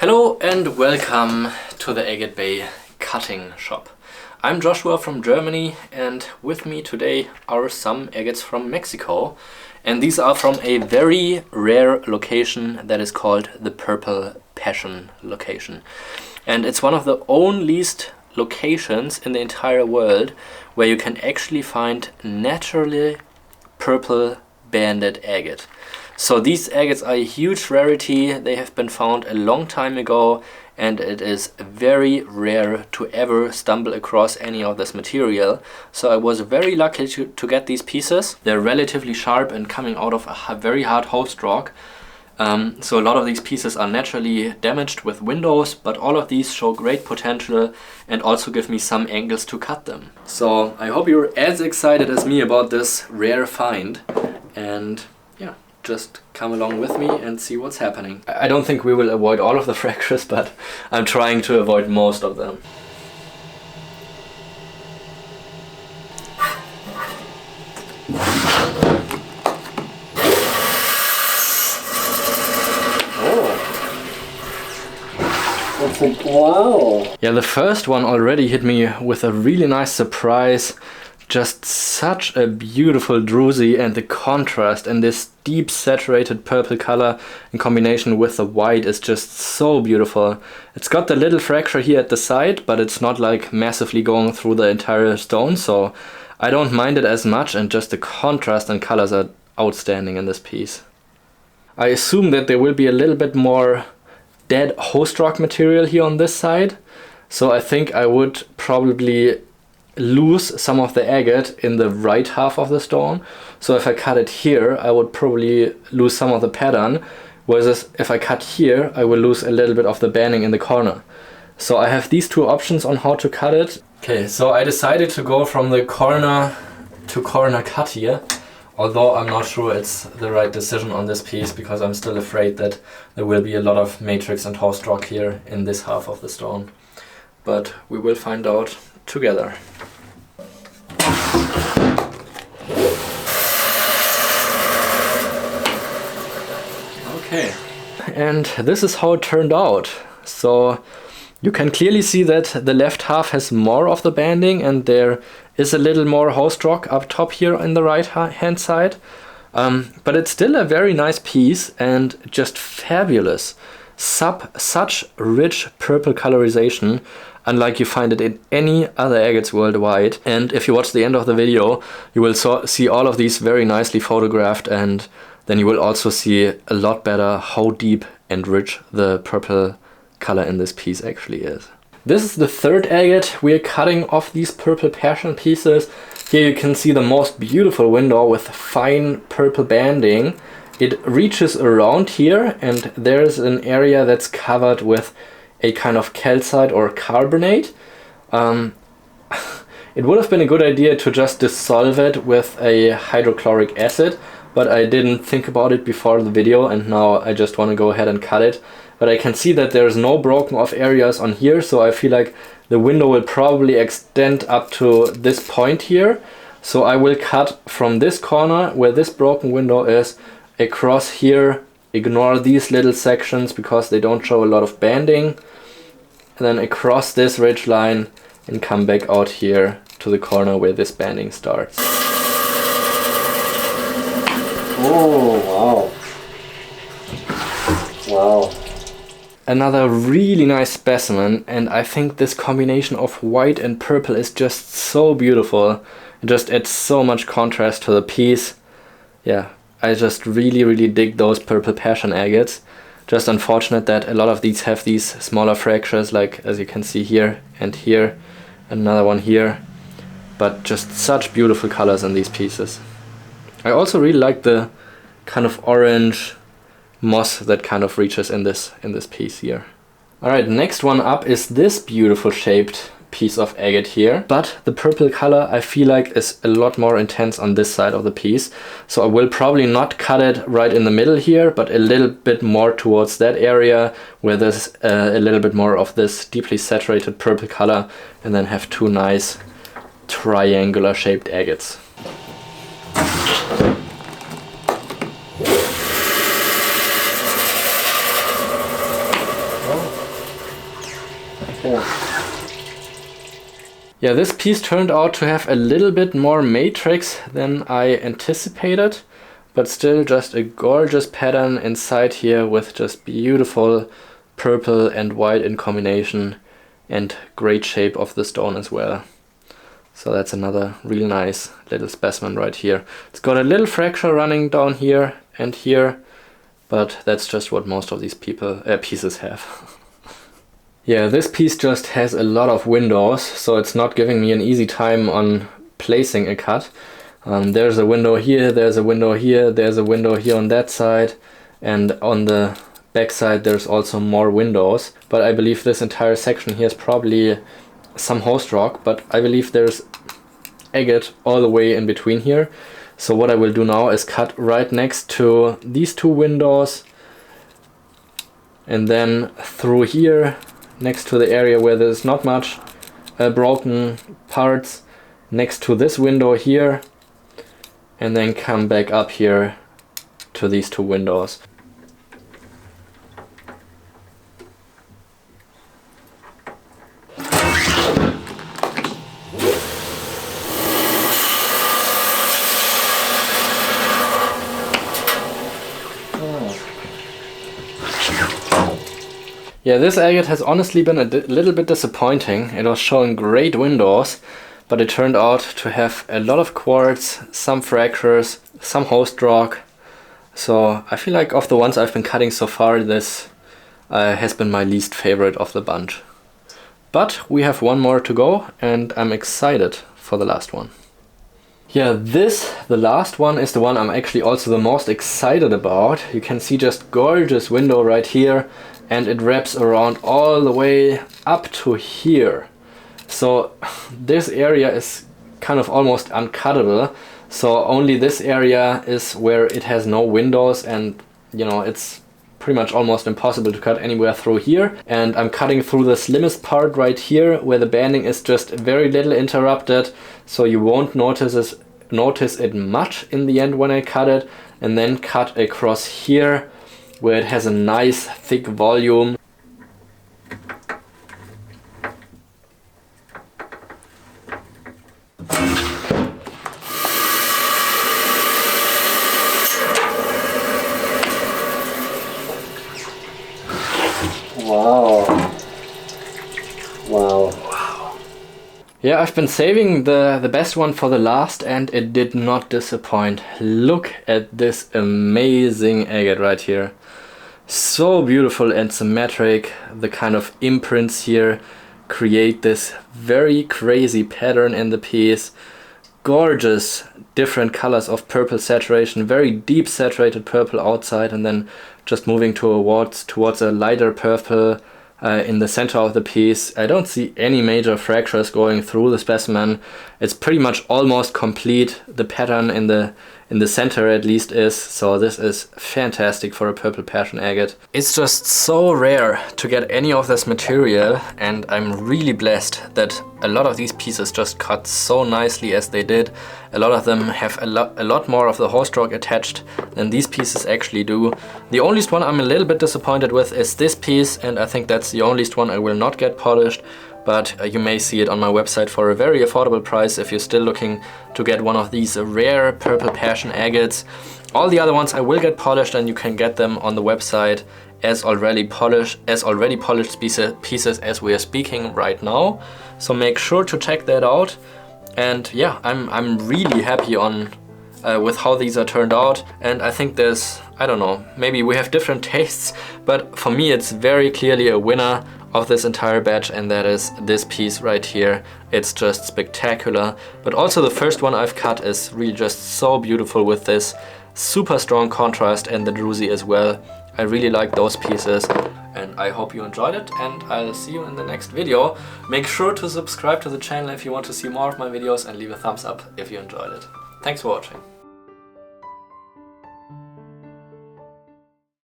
Hello and welcome to the Agatebay cutting shop. I'm Joshua from Germany, and with me today are some agates from Mexico, and these are from a very rare location that is called the Purple Passion location. And it's one of the only locations in the entire world where you can actually find naturally purple banded agate. So these agates are a huge rarity. They have been found a long time ago, and it is very rare to ever stumble across any of this material. So I was very lucky to get these pieces. They're relatively sharp and coming out of a very hard host rock. So a lot of these pieces are naturally damaged with windows, but all of these show great potential and also give me some angles to cut them. So I hope you're as excited as me about this rare find, and yeah, just come along with me and see what's happening. I don't think we will avoid all of the fractures, but I'm trying to avoid most of them. Wow! Yeah, the first one already hit me with a really nice surprise. Just such a beautiful druzy, and the contrast and this deep saturated purple color in combination with the white is just so beautiful. It's got the little fracture here at the side, but it's not like massively going through the entire stone, so I don't mind it as much, and just the contrast and colors are outstanding in this piece. I assume that there will be a little bit more dead host rock material here on this side, so I think I would probably lose some of the agate in the right half of the stone. So if I cut it here, I would probably lose some of the pattern, whereas if I cut here, I will lose a little bit of the banding in the corner. So I have these two options on how to cut it. Okay, so I decided to go from the corner to corner cut here, although I'm not sure it's the right decision on this piece, because I'm still afraid that there will be a lot of matrix and host rock here in this half of the stone. But we will find out together. Okay, and this is how it turned out. So you can clearly see that the left half has more of the banding, and there is a little more host rock up top here on the right hand side. But it's still a very nice piece and just fabulous. Such rich purple colorization, unlike you find it in any other agates worldwide. And if you watch the end of the video, you will see all of these very nicely photographed, and then you will also see a lot better how deep and rich the purple color in this piece actually is. This is the third agate we are cutting off these Purple Passion pieces. Here you can see the most beautiful window with fine purple banding. It reaches around here, and there's an area that's covered with a kind of calcite or carbonate. It would have been a good idea to just dissolve it with a hydrochloric acid, but I didn't think about it before the video, and now I just want to go ahead and cut it. But I can see that there's no broken off areas on here, so I feel like the window will probably extend up to this point here. So I will cut from this corner where this broken window is across here. Ignore these little sections because they don't show a lot of banding, and then across this ridge line and come back out here to the corner where this banding starts. Oh, wow. Wow. Another really nice specimen, and I think this combination of white and purple is just so beautiful. It just adds so much contrast to the piece. Yeah, I just really dig those Purple Passion agates. Just unfortunate that a lot of these have these smaller fractures, like as you can see here and here, another one here. But just such beautiful colors in these pieces. I also really like the kind of orange moss that kind of reaches in this piece here. Alright, next one up is this beautiful shaped piece of agate here, but the purple color I feel like is a lot more intense on this side of the piece, so I will probably not cut it right in the middle here, but a little bit more towards that area where there's a little bit more of this deeply saturated purple color, and then have two nice triangular shaped agates. Yeah, this piece turned out to have a little bit more matrix than I anticipated, but still just a gorgeous pattern inside here with just beautiful purple and white in combination, and great shape of the stone as well. So that's another real nice little specimen right here. It's got a little fracture running down here and here, but that's just what most of these pieces have. Yeah, this piece just has a lot of windows, so it's not giving me an easy time on placing a cut. There's a window here, there's a window here, there's a window here on that side, and on the back side there's also more windows. But I believe this entire section here is probably some host rock, but I believe there's agate all the way in between here. So what I will do now is cut right next to these two windows, and then through here next to the area where there's not much broken parts, next to this window here, and then come back up here to these two windows. Yeah, this agate has honestly been a little bit disappointing. It was showing great windows, but it turned out to have a lot of quartz, some fractures, some host rock. So I feel like of the ones I've been cutting so far, this has been my least favorite of the bunch. But we have one more to go, and I'm excited for the last one. Yeah, the last one, is the one I'm actually also the most excited about. You can see just gorgeous window right here, and it wraps around all the way up to here. So this area is kind of almost uncuttable. So only this area is where it has no windows, and you know, it's pretty much almost impossible to cut anywhere through here. And I'm cutting through the slimmest part right here, where the banding is just very little interrupted, so you won't notice it much in the end when I cut it, and then cut across here where it has a nice thick volume. Wow. Wow. Yeah, I've been saving the best one for the last, and it did not disappoint. Look at this amazing agate right here. So beautiful and symmetric. The kind of imprints here create this very crazy pattern in the piece. Gorgeous different colors of purple saturation, very deep saturated purple outside, and then just moving towards a lighter purple in the center of the piece. I don't see any major fractures going through the specimen. It's pretty much almost complete. The pattern in the center at least is, so this is fantastic for a Purple Passion agate. It's just so rare to get any of this material, and I'm really blessed that a lot of these pieces just cut so nicely as they did. A lot of them have a lot more of the host rock attached than these pieces actually do. The only one I'm a little bit disappointed with is this piece, and I think that's the only one I will not get polished. But you may see it on my website for a very affordable price if you're still looking to get one of these rare Purple Passion agates. All the other ones I will get polished, and you can get them on the website as already polished pieces as we are speaking right now. So make sure to check that out. And yeah, I'm really happy with how these are turned out, and I think there's, I don't know, maybe we have different tastes, but for me it's very clearly a winner of this entire batch, and that is this piece right here. It's just spectacular, but also the first one I've cut is really just so beautiful with this super strong contrast and the druzy as well. I really like those pieces, and I hope you enjoyed it, and I'll see you in the next video. Make sure to subscribe to the channel if you want to see more of my videos, and leave a thumbs up if you enjoyed it. Thanks for watching.